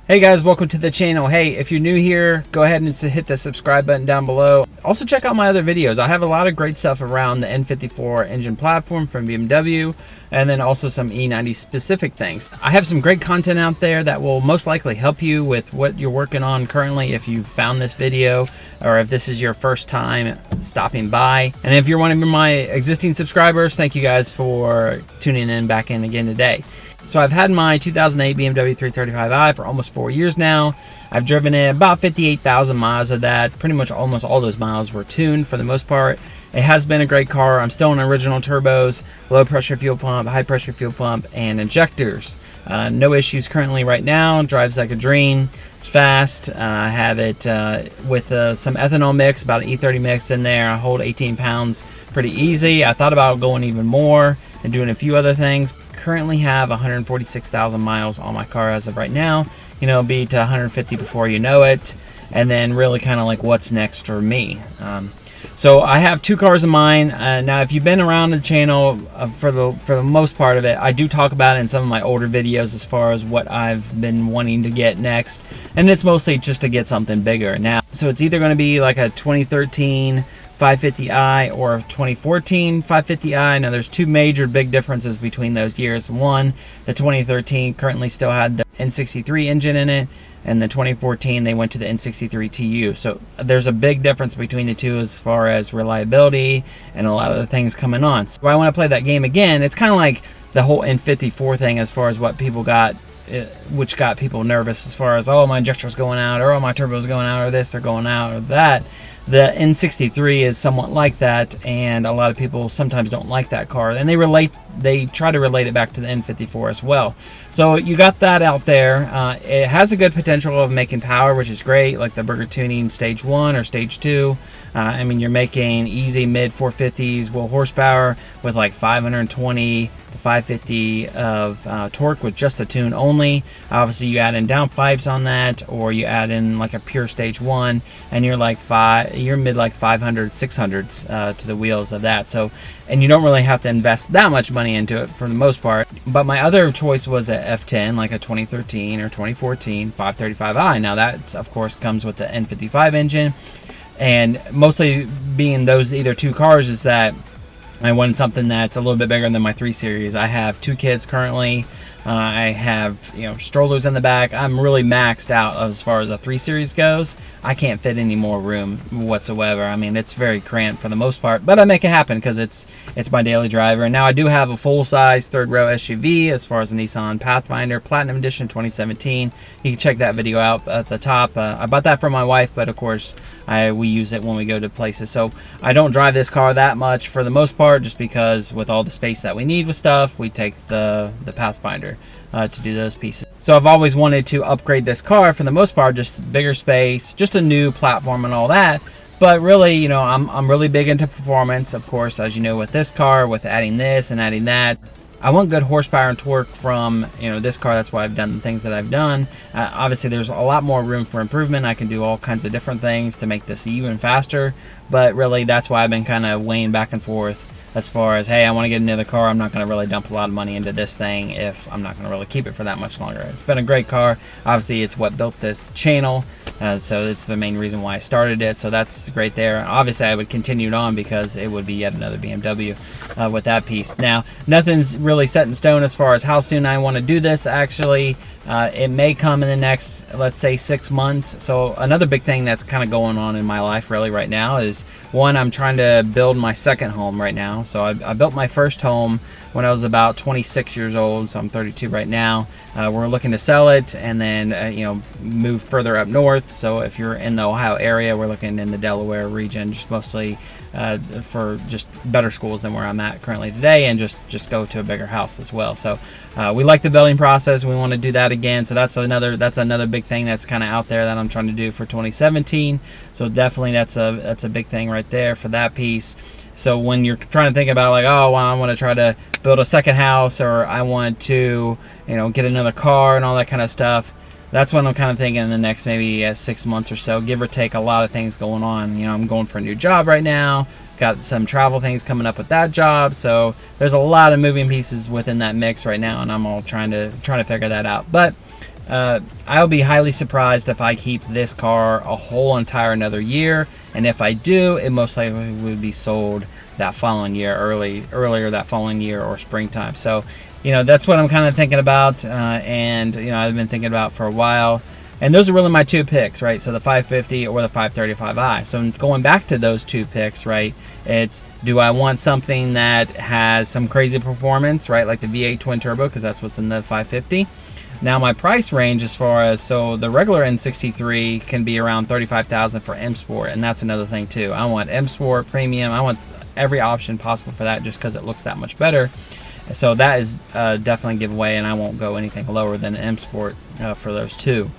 Hey guys, welcome to the channel. Hey, if you're new here, go ahead and hit the subscribe button down below. Also check out my other videos. I have a lot of great stuff around the N54 engine platform from BMW, and then also some E90 specific things. I have some great content out there that will most likely help you with what you're working on currently if you found this video, or if this is your first time stopping by. And if you're one of my existing subscribers, thank you guys for tuning in back in again today. So I've had my 2008 BMW 335i for almost 4 years now. I've driven it about 58,000 miles of that. Pretty much almost all those miles were tuned for the most part. It has been a great car. I'm still on original turbos, low pressure fuel pump, high pressure fuel pump, and injectors. No issues currently right now. Drives like a dream. It's fast. I have it with some ethanol mix, about an E30 mix in there. I hold 18 pounds pretty easy. I thought about going even more and doing a few other things. Currently have 146,000 miles on my car as of right now. You know, be to 150 before you know it, and then really kind of like what's next for me. So I have two cars in mind. Now, if you've been around the channel for the most part of it, I do talk about it in some of my older videos as far as what I've been wanting to get next, and it's mostly just to get something bigger now. So it's either going to be like a 2013 550i or a 2014 550i. Now there's two major big differences between those years. One, the 2013 currently still had the N63 engine in it, and the 2014 they went to the N63 TU. So there's a big difference between the two as far as reliability and a lot of the things coming on. So I want to play that game again. It's kind of like the whole N54 thing as far as what people got, which got people nervous as far as, oh, my injector's going out, or oh, my turbo's going out, or this, they're going out, or that. The N63 is somewhat like that, and a lot of people sometimes don't like that car, and they try to relate it back to the N54 as well. So you got that out there. It has a good potential of making power, which is great, like the Burger Tuning Stage 1 or Stage 2. I mean, you're making easy mid 450s wheel horsepower with like 520 to 550 of torque with just a tune only. Obviously, you add in downpipes on that, or you add in like a pure Stage 1, and you're like you're mid like 500, 600s to the wheels of that. So, and you don't really have to invest that much money into it for the most part. But my other choice was a F10, like a 2013 or 2014 535i. Now that of course comes with the N55 engine, and mostly being those either two cars is that I wanted something that's a little bit bigger than my 3 Series. I have 2 kids currently. I have, you know, strollers in the back. I'm really maxed out as far as a 3 Series goes. I can't fit any more room whatsoever. I mean, it's very cramped for the most part, but I make it happen because it's my daily driver. And now I do have a full-size third-row SUV as far as the Nissan Pathfinder Platinum Edition 2017. You can check that video out at the top. I bought that for my wife, but of course we use it when we go to places. So I don't drive this car that much for the most part, just because with all the space that we need with stuff, we take the Pathfinder to do those pieces. So I've always wanted to upgrade this car for the most part, just bigger space, just a new platform and all that. But really, you know, I'm really big into performance, of course, as you know, with this car, with adding this and adding that. I want good horsepower and torque from, you know, this car. That's why I've done the things that I've done. Obviously, there's a lot more room for improvement. I can do all kinds of different things to make this even faster. But really, that's why I've been kind of weighing back and forth as far as, hey, I want to get another car. I'm not going to really dump a lot of money into this thing if I'm not going to really keep it for that much longer. It's been a great car. Obviously, it's what built this channel, so it's the main reason why I started it. So that's great there. Obviously, I would continue it on because it would be yet another BMW with that piece. Now, nothing's really set in stone as far as how soon I want to do this, actually. It may come in the next, let's say, 6 months. So another big thing that's kind of going on in my life really right now is, one, I'm trying to build my second home right now. So I built my first home when I was about 26 years old, so I'm 32 right now. We're looking to sell it and then you know, move further up north. So if you're in the Ohio area, we're looking in the Delaware region, just mostly for just better schools than where I'm at currently today, and just go to a bigger house as well. So we like the building process. We want to do that again. So that's another big thing that's kind of out there that I'm trying to do for 2017. So definitely that's a big thing right there for that piece. So when you're trying to think about like, oh, well, I want to try to build a second house, or I want to, you know, get another car and all that kind of stuff, that's what I'm kind of thinking in the next maybe 6 months or so, give or take. A lot of things going on. You know, I'm going for a new job right now. Got some travel things coming up with that job. So there's a lot of moving pieces within that mix right now, and I'm all trying to figure that out. But I'll be highly surprised if I keep this car a whole entire another year, and if I do, it most likely would be sold that following year, earlier that following year or springtime. So, you know, that's what I'm kind of thinking about, and you know, I've been thinking about for a while. And those are really my two picks, right? So the 550 or the 535i. So going back to those two picks, right? It's, do I want something that has some crazy performance, right? Like the V8 twin turbo, because that's what's in the 550. Now my price range as far as, so the regular N63 can be around $35,000 for M Sport, and that's another thing too. I want M Sport Premium. I want every option possible for that just because it looks that much better. So that is definitely a giveaway, and I won't go anything lower than M Sport for those two.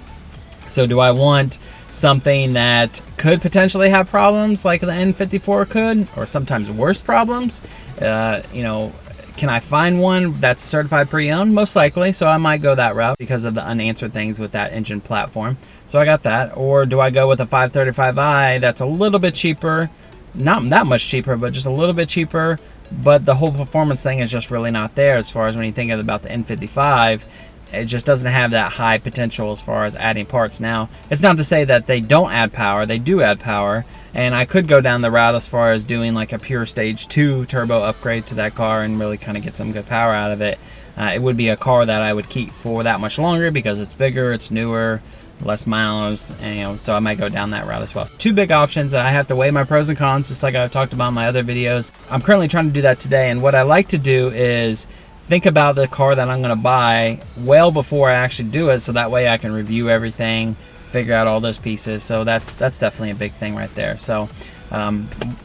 So do I want something that could potentially have problems like the N54 could, or sometimes worse problems? You know, can I find one that's certified pre-owned? Most likely, so I might go that route because of the unanswered things with that engine platform. So I got that. Or do I go with a 535i that's a little bit cheaper, not that much cheaper, but just a little bit cheaper, but the whole performance thing is just really not there as far as when you think about the N55. It just doesn't have that high potential as far as adding parts. Now, it's not to say that they don't add power. They do add power, and I could go down the route as far as doing like a pure stage 2 turbo upgrade to that car and really kind of get some good power out of it. It would be a car that I would keep for that much longer because it's bigger, it's newer, less miles, and you know, so I might go down that route as well. Two big options that I have to weigh my pros and cons, just like I've talked about in my other videos. I'm currently trying to do that today, and what I like to do is think about the car that I'm going to buy well before I actually do it, so that way I can review everything, figure out all those pieces. So that's definitely a big thing right there. So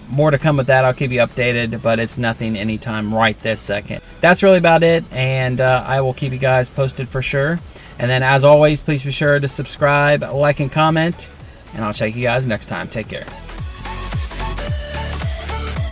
more to come with that. I'll keep you updated, but it's nothing anytime right this second. That's really about it, and I will keep you guys posted for sure. And then as always, please be sure to subscribe, like, and comment, and I'll check you guys next time. Take care.